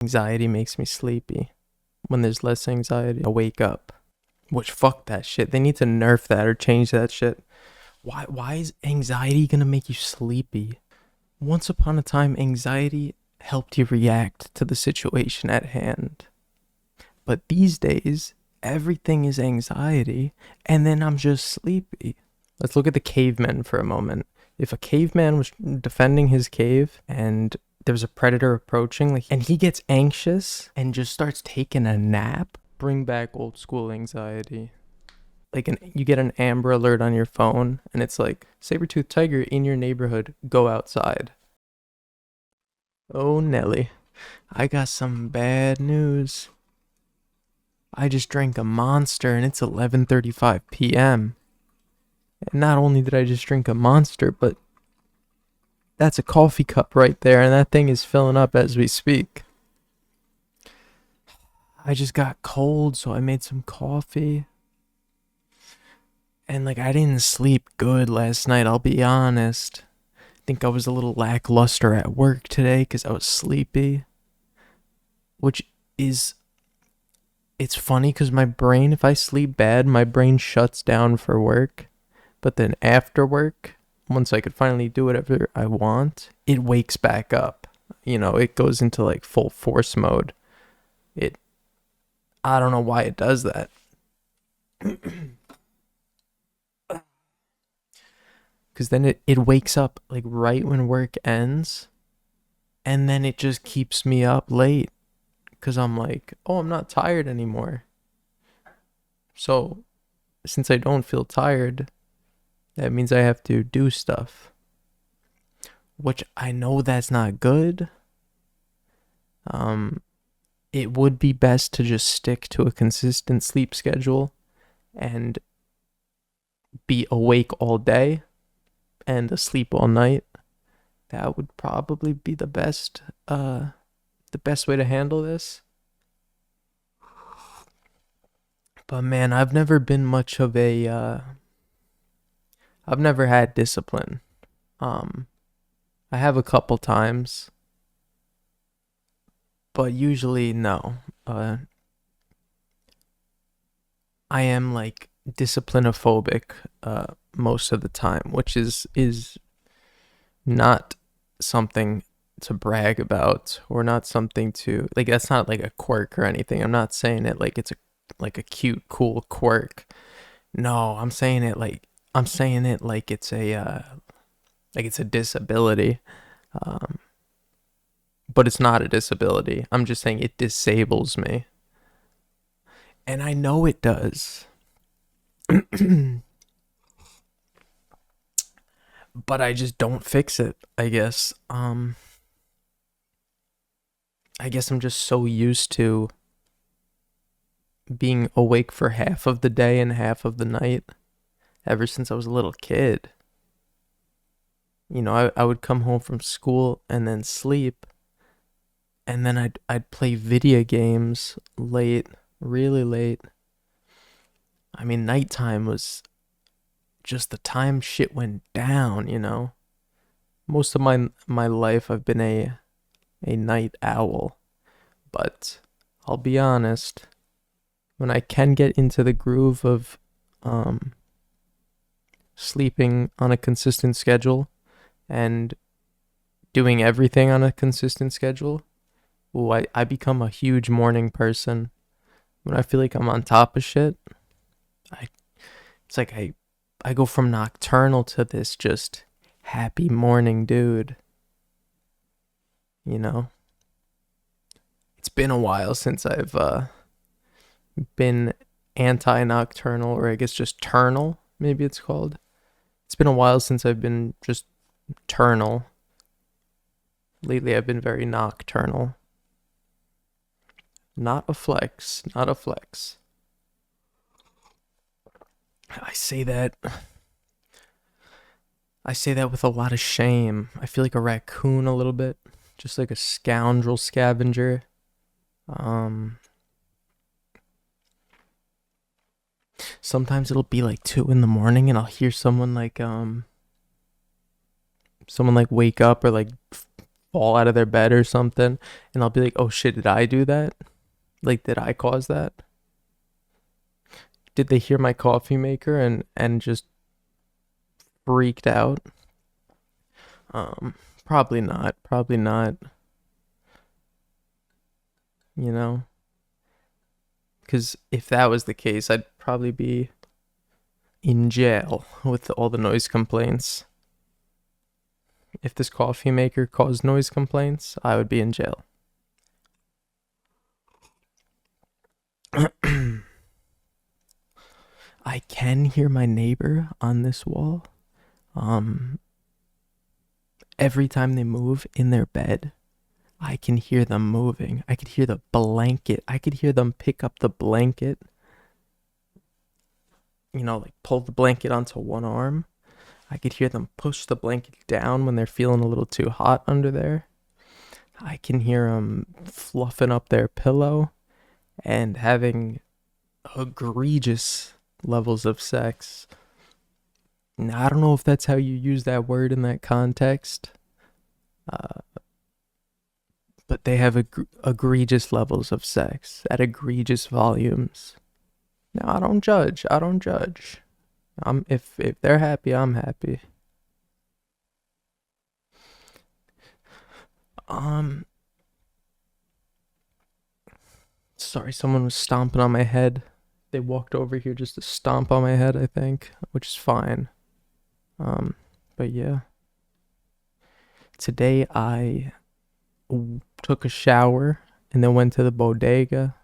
Anxiety makes me sleepy. When there's less anxiety, I wake up. Which, fuck that shit. They need to nerf that or change that shit. Why is anxiety gonna make you sleepy? Once upon a time, anxiety helped you react to the situation at hand. But these days, everything is anxiety, and then I'm just sleepy. Let's look at the cavemen for a moment. If a caveman was defending his cave and there's a predator approaching, and he gets anxious and just starts taking a nap, bring back old school anxiety. You get an Amber Alert on your phone, and it's like, saber-toothed tiger in your neighborhood, go outside. Oh, Nelly, I got some bad news. I just drank a Monster, and it's 11:35 p.m. And not only did I just drink a Monster, but that's a coffee cup right there, and that thing is filling up as we speak. I just got cold, so I made some coffee. And I didn't sleep good last night, I'll be honest. I think I was a little lackluster at work today because I was sleepy. Which is, it's funny because my brain, if I sleep bad, my brain shuts down for work. But then after work, once I could finally do whatever I want, it wakes back up. It goes into full force mode. I don't know why it does that. Because then it wakes up right when work ends, and then it just keeps me up late because I'm like, oh, I'm not tired anymore. So since I don't feel tired, that means I have to do stuff, which I know that's not good. It would be best to just stick to a consistent sleep schedule and be awake all day and asleep all night. That would probably be the best way to handle this. But man, I've never been much of a I've never had discipline. I have a couple times, but usually no. I am disciplinophobic most of the time, which is not something to brag about, or not something to that's not a quirk or anything. I'm not saying it it's a cute cool quirk. No, I'm saying it like it's a disability. But it's not a disability. I'm just saying it disables me. And I know it does. But I just don't fix it, I guess. I guess I'm just so used to being awake for half of the day and half of the night ever since I was a little kid. I would come home from school and then sleep, and then I'd play video games late, really late. I mean, nighttime was just the time shit went down. Most of my life I've been a night owl, but I'll be honest, when I can get into the groove of sleeping on a consistent schedule and doing everything on a consistent schedule, I become a huge morning person. When I feel like I'm on top of shit, it's like I go from nocturnal to this just happy morning dude. It's been a while since I've been anti-nocturnal, or I guess just turnal, maybe it's called. It's been a while since I've been just turnal. Lately I've been very nocturnal. Not a flex. I say that with a lot of shame. I feel like a raccoon a little bit, just like a scoundrel scavenger. Sometimes it'll be 2 a.m. and I'll hear someone wake up, or fall out of their bed or something, and I'll be like, oh shit, did I do that? Like, did I cause that? Did they hear my coffee maker and just freaked out? Um, Probably not. Probably not. You know, because if that was the case, I'd probably be in jail with all the noise complaints. If this coffee maker caused noise complaints, I would be in jail. I can hear my neighbor on this wall. Um, every time they move in their bed, I can hear them moving. I could hear the blanket. I could hear them pick up the blanket. You know, like pull the blanket onto one arm. I could hear them push the blanket down when they're feeling a little too hot under there. I can hear them fluffing up their pillow and having egregious levels of sex. Now, I don't know if that's how you use that word in that context, uh, but they have egregious levels of sex at egregious volumes. Now, I don't judge. I don't judge. If they're happy, I'm happy. Um, Sorry, someone was stomping on my head. They walked over here just to stomp on my head, I think, which is fine. But yeah. Today I took a shower and then went to the bodega.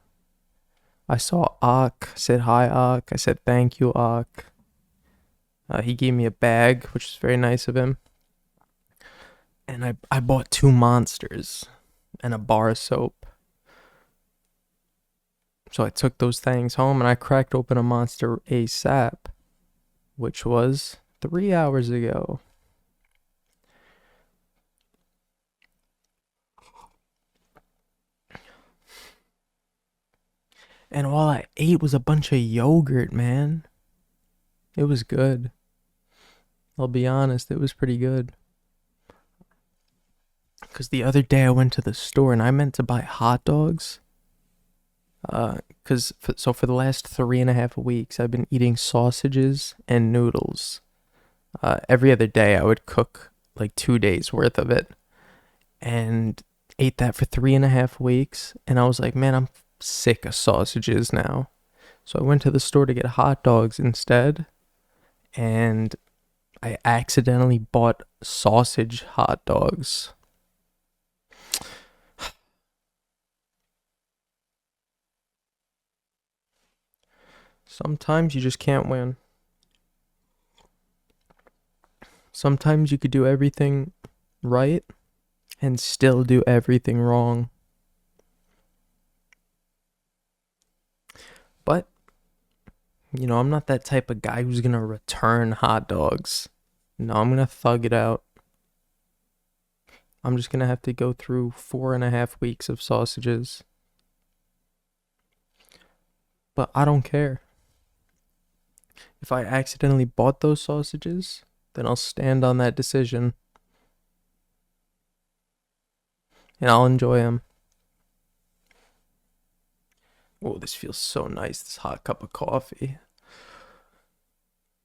I saw Ak, said hi Ak. I said thank you Ak. He gave me a bag, which is very nice of him. And I bought 2 monsters and a bar of soap. So I took those things home and I cracked open a monster ASAP, which was 3 hours ago. And all I ate was a bunch of yogurt, man. It was good. I'll be honest, it was pretty good. Because the other day I went to the store and I meant to buy hot dogs. So for the last 3.5 weeks, I've been eating sausages and noodles. Every other day, I would cook like 2 days worth of it, and ate that for 3.5 weeks. And I was like, man, I'm sick of sausages now. So I went to the store to get hot dogs instead, and I accidentally bought sausage hot dogs. Sometimes you just can't win. Sometimes you could do everything right and still do everything wrong. But, I'm not that type of guy who's gonna return hot dogs. No, I'm gonna thug it out. I'm just gonna have to go through 4.5 weeks of sausages. But I don't care. If I accidentally bought those sausages, then I'll stand on that decision and I'll enjoy them. Oh, this feels so nice, this hot cup of coffee.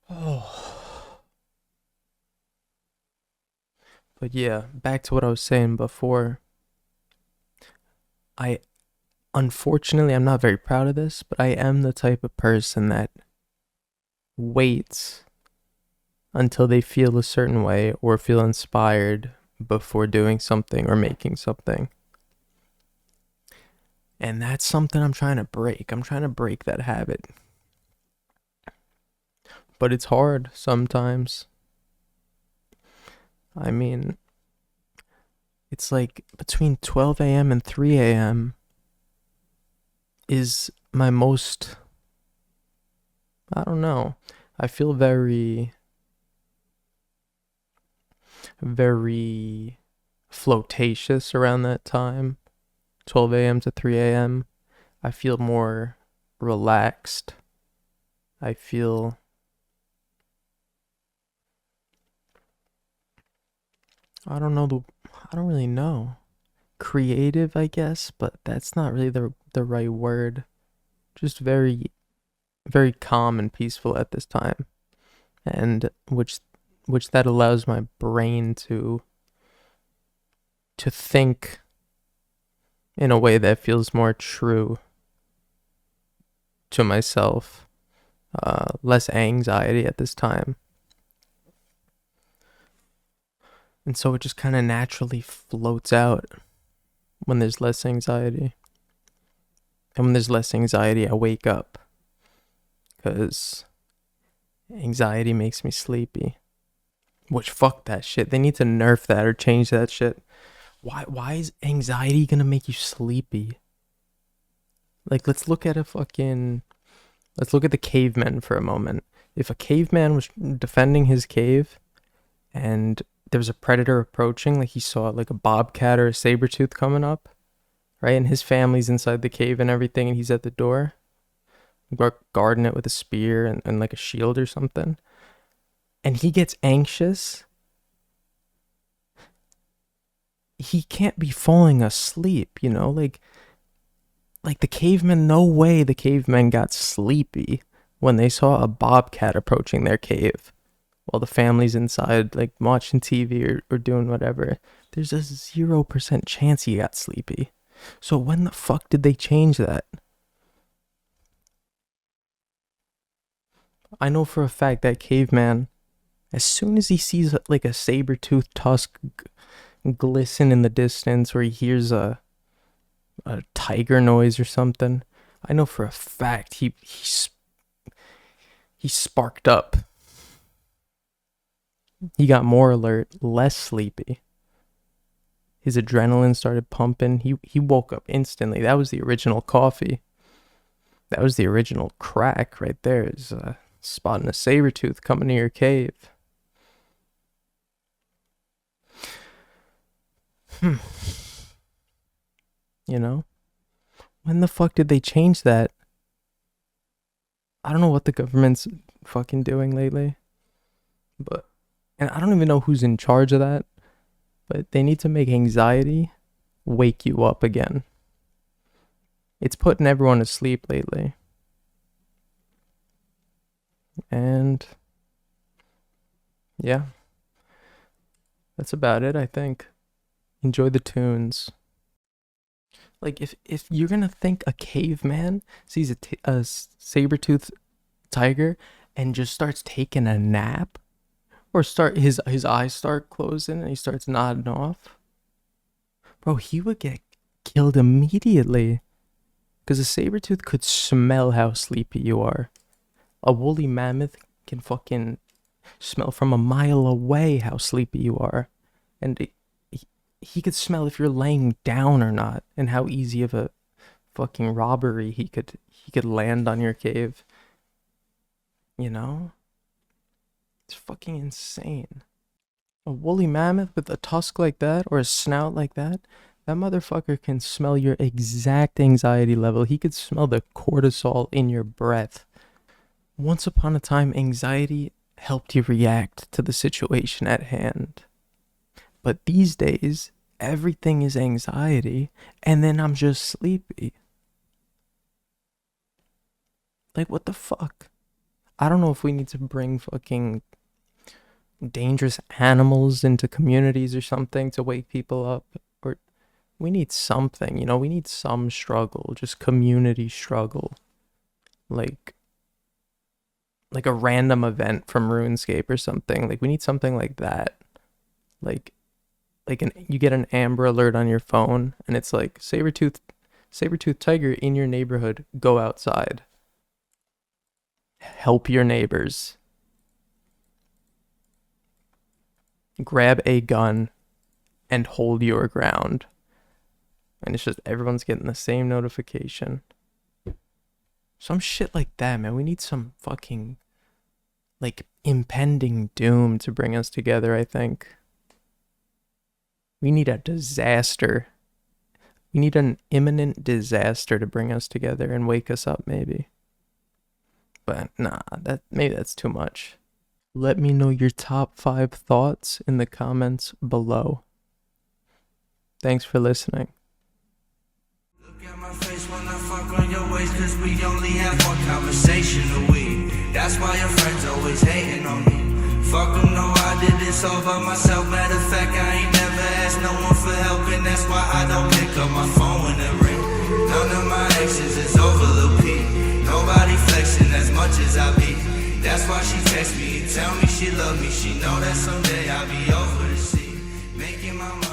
Oh. But yeah, back to what I was saying before. I Unfortunately, I'm not very proud of this, but I am the type of person that waits until they feel a certain way or feel inspired before doing something or making something. And that's something I'm trying to break. I'm trying to break that habit. But it's hard sometimes. I mean, it's like between 12 a.m. and 3 a.m. is my most, I don't know. I feel very, very flotatious around that time. 12 a.m. to 3 a.m. I feel more relaxed. I feel, I don't know I don't really know. Creative, I guess, but that's not really the right word. Just very very calm and peaceful at this time, and which that allows my brain to think in a way that feels more true to myself. Less anxiety at this time. And so it just kind of naturally floats out when there's less anxiety. And when there's less anxiety, I wake up. Because anxiety makes me sleepy. Which, fuck that shit. They need to nerf that or change that shit. Why is anxiety gonna make you sleepy? Like, let's look at the cavemen for a moment. If a caveman was defending his cave and there was a predator approaching, like he saw like a bobcat or a saber tooth coming up, right? And his family's inside the cave and everything, and he's at the door, guarding it with a spear and like a shield or something. And he gets anxious. He can't be falling asleep, you know? Like the cavemen, no way the cavemen got sleepy when they saw a bobcat approaching their cave while the family's inside, like watching TV or doing whatever. There's a 0% chance he got sleepy. So when the fuck did they change that? I know for a fact that caveman, as soon as he sees like a saber-toothed tusk glisten in the distance, or he hears a tiger noise or something, I know for a fact he sparked up. He got more alert, less sleepy. His adrenaline started pumping. He woke up instantly. That was the original coffee. That was the original crack right there. Is spotting a saber tooth coming to your cave. You know? When the fuck did they change that? I don't know what the government's fucking doing lately. But and I don't even know who's in charge of that. But they need to make anxiety wake you up again. It's putting everyone to sleep lately. And yeah, that's about it, I think. Enjoy the tunes. Like if you're gonna think a caveman sees a saber-toothed tiger and just starts taking a nap, or start his eyes start closing and he starts nodding off, bro, he would get killed immediately. Because a saber-tooth could smell how sleepy you are. A woolly mammoth can fucking smell from a mile away how sleepy you are. And he could smell if you're laying down or not, and how easy of a fucking robbery he could land on your cave. You know? It's fucking insane. A woolly mammoth with a tusk like that or a snout like that, that motherfucker can smell your exact anxiety level. He could smell the cortisol in your breath. Once upon a time, anxiety helped you react to the situation at hand. But these days, everything is anxiety, and then I'm just sleepy. Like, what the fuck? I don't know if we need to bring fucking dangerous animals into communities or something to wake people up, or we need something, you know, we need some struggle, just community struggle. Like a random event from RuneScape or something. Like we need something like that. Like you get an Amber Alert on your phone and it's like saber-tooth tiger in your neighborhood, go outside. Help your neighbors. Grab a gun and hold your ground. And it's just everyone's getting the same notification. Some shit like that, man. We need some fucking like impending doom to bring us together, I think. We need a disaster. We need an imminent disaster to bring us together and wake us up, maybe. But nah, maybe that's too much. Let me know your top 5 thoughts in the comments below. Thanks for listening. Look at my face when I fuck on your waist, cause we only have one conversation a week. That's why your friends always hating on me. Fuck them, no, I did this all by myself. Matter of fact, I ain't never asked no one for help, and that's why I don't pick up my phone when it ring. None of my exes is over Lil P. Nobody flexing as much as I be. That's why she text me and tell me she love me. She know that someday I'll be over the sea, making my money.